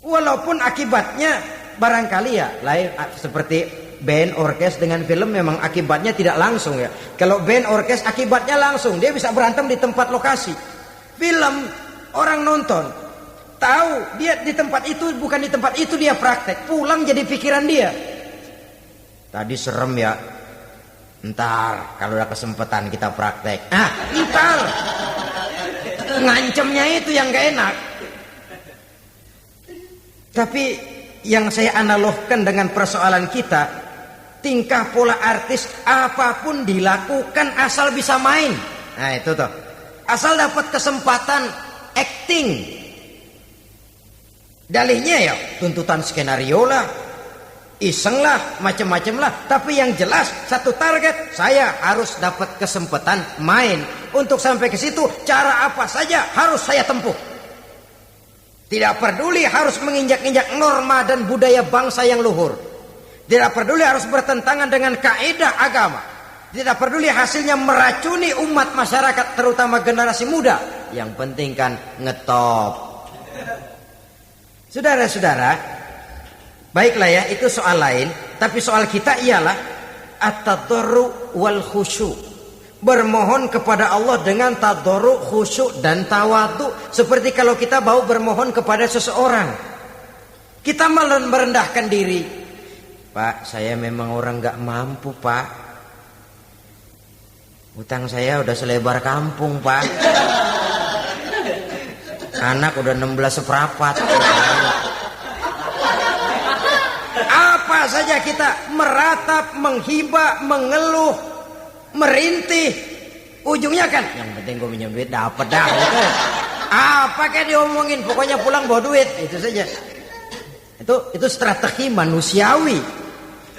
Walaupun akibatnya barangkali ya lain, seperti band orkes dengan film memang akibatnya tidak langsung ya. Kalau band orkes akibatnya langsung, dia bisa berantem di tempat lokasi. Film orang nonton tahu dia di tempat itu, bukan di tempat itu dia praktek, pulang jadi pikiran dia. Tadi serem ya, ntar kalau ada kesempatan kita praktek. Ntar ngancemnya itu yang gak enak. Tapi yang saya analogkan dengan persoalan kita, tingkah pola artis apapun dilakukan asal bisa main. Nah itu tuh, asal dapat kesempatan acting. Dalihnya ya tuntutan skenario lah, iseng lah, macam-macam lah. Tapi yang jelas satu target, saya harus dapat kesempatan main. Untuk sampai ke situ cara apa saja harus saya tempuh. Tidak peduli harus menginjak-injak norma dan budaya bangsa yang luhur. Tidak peduli harus bertentangan dengan kaidah agama. Tidak peduli hasilnya meracuni umat masyarakat, terutama generasi muda. Yang penting kan ngetop. Saudara-saudara, baiklah ya, itu soal lain. Tapi soal kita ialah at-tadarru wal khusyu'. Bermohon kepada Allah dengan tadarru, khusyuk dan tawadhu. Seperti kalau kita mau bermohon kepada seseorang, kita malah merendahkan diri. Pak, saya memang orang gak mampu pak. Utang saya udah selebar kampung pak. Anak udah 16 seperempat. Apa saja kita meratap, menghibah, mengeluh, merintih, ujungnya kan yang penting gue minjem duit dapat dah gitu. Apa kayak diomongin, pokoknya pulang bawa duit, itu saja. Itu strategi manusiawi.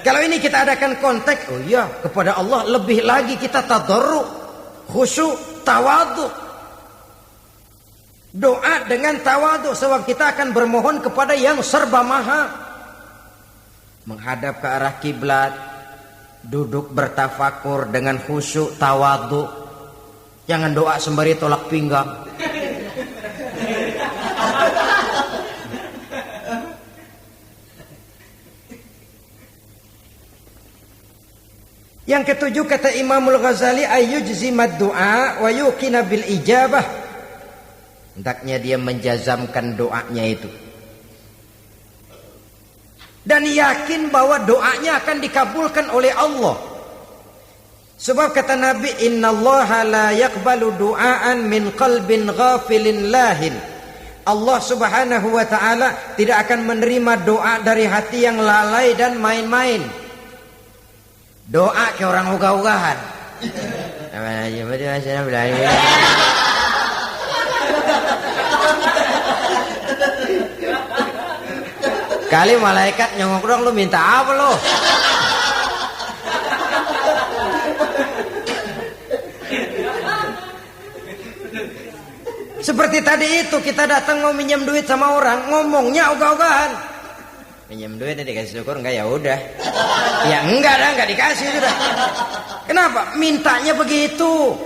Kalau ini kita adakan konteks, oh iya, kepada Allah lebih lagi kita tadarru, khusyuk, tawadhu. Doa dengan tawadhu, sebab kita akan bermohon kepada yang serba maha. Menghadap ke arah kiblat, duduk bertafakur dengan khusyuk, tawadhu. Jangan doa sembari tolak pinggang. Yang ketujuh kata Imamul Ghazali, ayyujzimad du'a wa yuqina bil ijabah. Hendaknya dia menjazamkan doanya itu dan yakin bahwa doanya akan dikabulkan oleh Allah. Sebab kata Nabi, innallaha la yaqbalu du'aan min qalbin ghafilin lahin. Allah subhanahu wa ta'ala tidak akan menerima doa dari hati yang lalai dan main-main. Doa kayak orang ogah-ogahan. Kali malaikat nyongok dong, lu minta apa lo? Seperti tadi itu, kita datang mau minjem duit sama orang, ngomongnya ogah-ogahan. Minjem duit dikasih syukur enggak, ya udah. Ya enggak dah, enggak dikasih sudah. Kenapa? Mintanya begitu.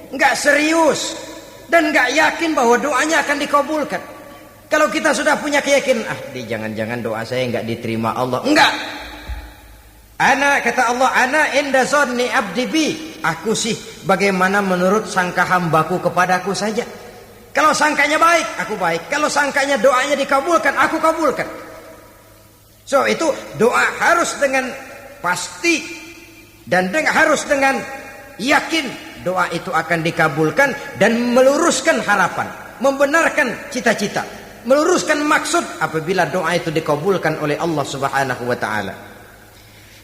Enggak serius dan enggak yakin bahwa doanya akan dikabulkan. Kalau kita sudah punya keyakinan, jangan-jangan doa saya enggak diterima Allah. Enggak. Kata Allah, ana inda zanni abdi bi. Aku sih bagaimana menurut sangka hambaku kepadaku saja. Kalau sangkanya baik, aku baik. Kalau sangkanya doanya dikabulkan, aku kabulkan. So itu doa harus dengan pasti dan harus dengan yakin doa itu akan dikabulkan dan meluruskan harapan, membenarkan cita-cita, meluruskan maksud apabila doa itu dikabulkan oleh Allah Subhanahu wa taala.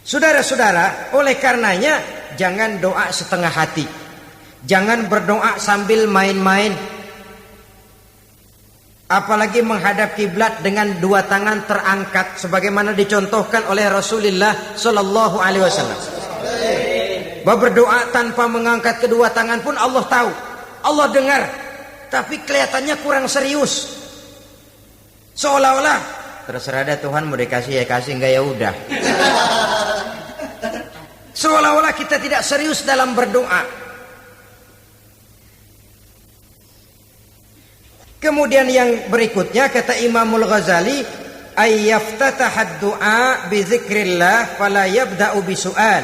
Saudara-saudara, oleh karenanya jangan doa setengah hati. Jangan berdoa sambil main-main. Apalagi menghadap kiblat dengan dua tangan terangkat sebagaimana dicontohkan oleh Rasulullah sallallahu alaihi wasallam. Bahwa berdoa tanpa mengangkat kedua tangan pun Allah tahu, Allah dengar, tapi kelihatannya kurang serius. Seolah-olah terserah dah Tuhan, mau dikasih ya kasih, enggak ya udah. Seolah-olah kita tidak serius dalam berdoa. Kemudian yang berikutnya kata Imamul Ghazali, ayyaftataha du'a bi dzikrillah fala yabda'u bi su'al.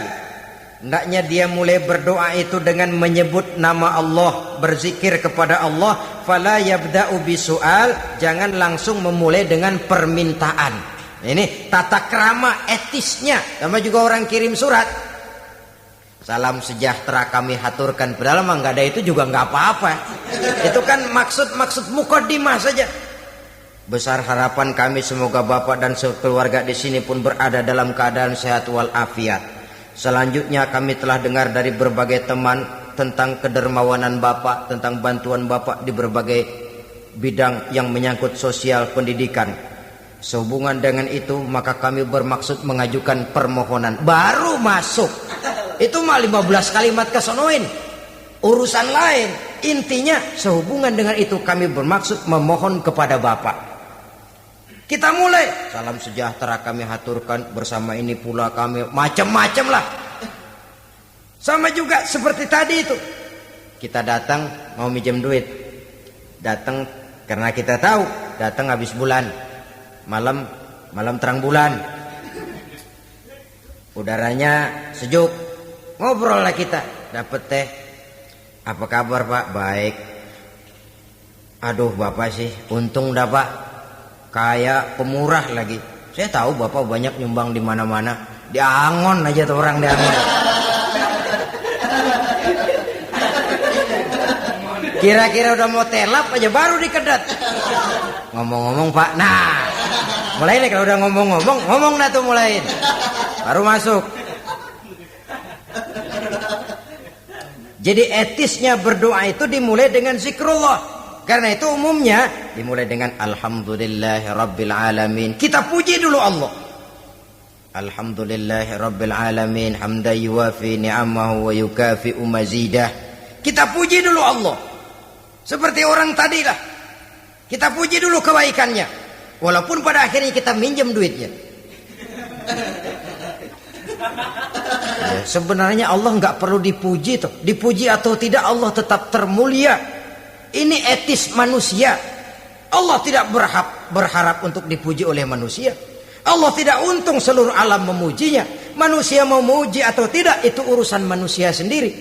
Hendaknya dia mulai berdoa itu dengan menyebut nama Allah, berzikir kepada Allah, fala yabda'u bi su'al, jangan langsung memulai dengan permintaan. Ini tata krama etisnya. Sama juga orang kirim surat, salam sejahtera kami haturkan, padahal mah nggak ada itu juga nggak apa-apa. Itu kan maksud mukaddimah saja. Besar harapan kami semoga Bapak dan sekeluarga di sini pun berada dalam keadaan sehat walafiat. Selanjutnya kami telah dengar dari berbagai teman tentang kedermawanan Bapak, tentang bantuan Bapak di berbagai bidang yang menyangkut sosial pendidikan. Sehubungan dengan itu maka kami bermaksud mengajukan permohonan. Baru masuk itu mah 15 kalimat kesonoin, urusan lain. Intinya sehubungan dengan itu kami bermaksud memohon kepada Bapak. Kita mulai, salam sejahtera kami haturkan, bersama ini pula kami, macam-macam lah. Sama juga seperti tadi itu, kita datang mau minjem duit, datang karena kita tahu datang habis bulan, malam terang bulan, udaranya sejuk. Ngobrol lah kita, dapet teh. Apa kabar Pak? Baik. Aduh Bapak sih, untung dah Pak, kayak pemurah lagi. Saya tahu Bapak banyak nyumbang di mana-mana. Di Angon aja tuh orang di Angon. Kira-kira udah mau telap aja baru dikedat. Ngomong-ngomong Pak, nah mulai nih kalau udah ngomong dah tuh mulain. Baru masuk. Jadi etisnya berdoa itu dimulai dengan zikrullah. Karena itu umumnya dimulai dengan alhamdulillahirabbil alamin. Kita puji dulu Allah. Alhamdulillahirabbil alamin hamdan yuwafi ni'amahu wa yukafi'u mazidah. Kita puji dulu Allah. Seperti orang tadi lah. Kita puji dulu kebaikannya. Walaupun pada akhirnya kita minjem duitnya. Ya, sebenarnya Allah nggak perlu dipuji tuh. Dipuji atau tidak Allah tetap termulia. Ini etis manusia. Allah tidak berharap untuk dipuji oleh manusia. Allah tidak untung seluruh alam memujinya. Manusia mau memuji atau tidak itu urusan manusia sendiri.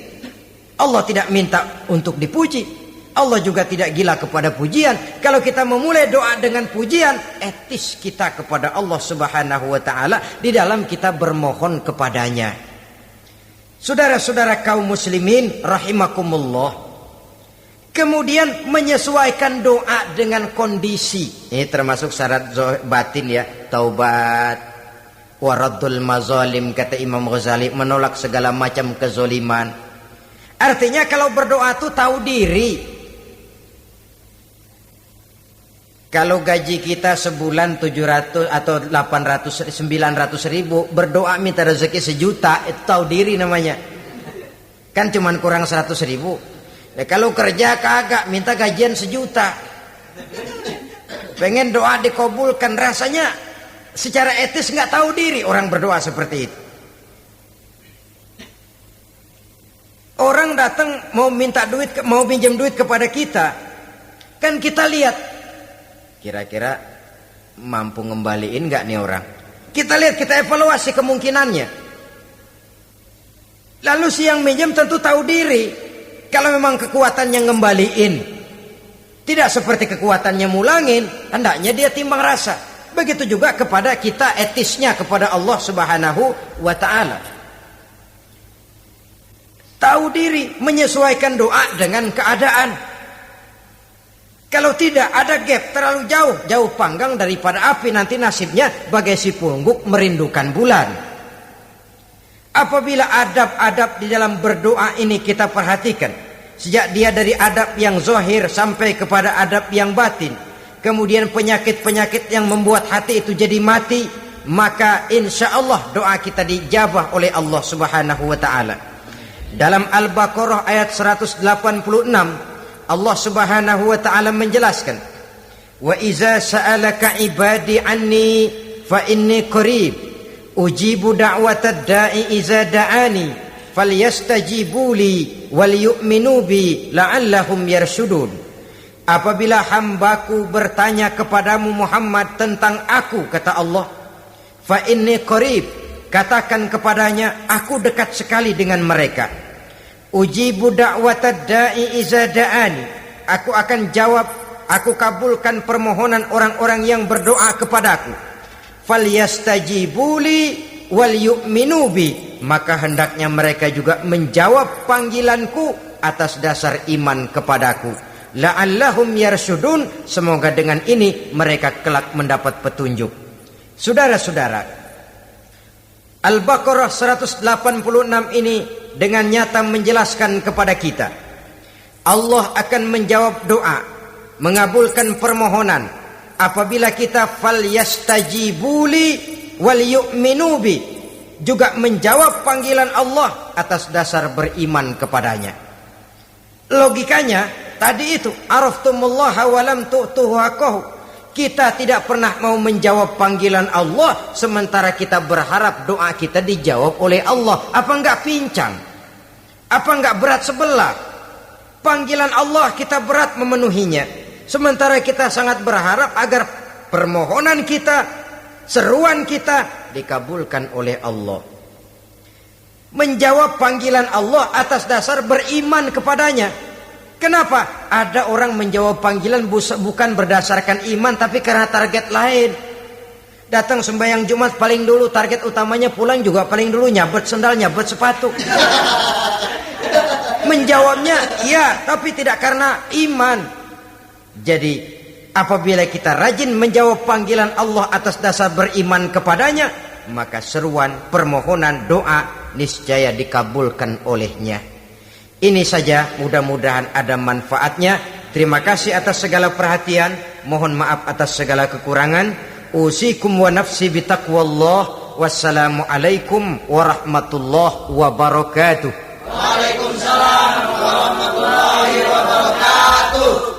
Allah tidak minta untuk dipuji. Allah juga tidak gila kepada pujian. Kalau kita memulai doa dengan pujian, etis kita kepada Allah Subhanahu wa taala di dalam kita bermohon kepadanya. Saudara-saudara kaum muslimin rahimakumullah. Kemudian menyesuaikan doa dengan kondisi. Ini termasuk syarat batin ya, taubat, waraddul mazalim kata Imam Ghazali, menolak segala macam kezoliman. Artinya kalau berdoa itu tahu diri. Kalau gaji kita sebulan 700 atau 800 900 ribu, berdoa minta rezeki 1 juta, itu tahu diri namanya. Kan cuman kurang 100 ribu. Nah, kalau kerja kagak minta gajian 1 juta. Pengen doa dikabulkan, rasanya secara etis nggak tahu diri orang berdoa seperti itu. Orang datang mau minta duit, mau pinjam duit kepada kita, kan kita lihat kira-kira mampu ngembaliin nggak nih orang. Kita lihat, kita evaluasi kemungkinannya. Lalu si yang minjem tentu tahu diri. Kalau memang kekuatannya ngembaliin, tidak seperti kekuatannya mulangin, hendaknya dia timbang rasa. Begitu juga kepada kita etisnya kepada Allah Subhanahu wa ta'ala. Tahu diri, menyesuaikan doa dengan keadaan. Kalau tidak ada gap terlalu jauh panggang daripada api, nanti nasibnya bagai si pungguk merindukan bulan. Apabila adab-adab di dalam berdoa ini kita perhatikan, sejak dia dari adab yang zahir sampai kepada adab yang batin, kemudian penyakit-penyakit yang membuat hati itu jadi mati, maka insya Allah doa kita dijabah oleh Allah Subhanahu wa ta'ala. Dalam Al-Baqarah ayat 186, Allah Subhanahu wa ta'ala menjelaskan, wa iza sa'alaka ibadi anni fa inni qarib ujibu da'watad da'i iza da'ani falyastajibuli wal yu'minu bi la'allahum yarshudun. Apabila hambaku bertanya kepadamu Muhammad tentang aku, kata Allah, fa inni qarib, katakan kepadanya aku dekat sekali dengan mereka. Ujibu da'watad da'i iza da'ani, aku akan jawab, aku kabulkan permohonan orang-orang yang berdoa kepadaku. Falyastajibuli wal yu'minu bi, maka hendaknya mereka juga menjawab panggilanku atas dasar iman kepadaku. La'allahum yarshudun, semoga dengan ini mereka kelak mendapat petunjuk. Saudara-saudara, Al-Baqarah 186 ini dengan nyata menjelaskan kepada kita, Allah akan menjawab doa, mengabulkan permohonan apabila kita falyastajibuli wal yu'minu bi, juga menjawab panggilan Allah atas dasar beriman kepadanya. Logikanya tadi itu, araftumullaha wa lam tu'tuhu haqqahu. Kita tidak pernah mau menjawab panggilan Allah sementara kita berharap doa kita dijawab oleh Allah. Apa enggak pincang? Apa enggak berat sebelah? Panggilan Allah kita berat memenuhinya, sementara kita sangat berharap agar permohonan kita, seruan kita dikabulkan oleh Allah. Menjawab panggilan Allah atas dasar beriman kepadanya. Kenapa? Ada orang menjawab panggilan bukan berdasarkan iman, tapi karena target lain. Datang sembahyang Jumat paling dulu, target utamanya pulang juga paling dulu nyabet sendal, nyabet sepatu. Menjawabnya ya, tapi tidak karena iman. Jadi apabila kita rajin menjawab panggilan Allah atas dasar beriman kepadanya, maka seruan, permohonan, doa niscaya dikabulkan olehnya. Ini saja, mudah-mudahan ada manfaatnya. Terima kasih atas segala perhatian, mohon maaf atas segala kekurangan. Usikum wa nafsi bitaqwallah. Wassalamualaikum warahmatullahi wabarakatuh. Waalaikumsalam warahmatullahi wabarakatuh.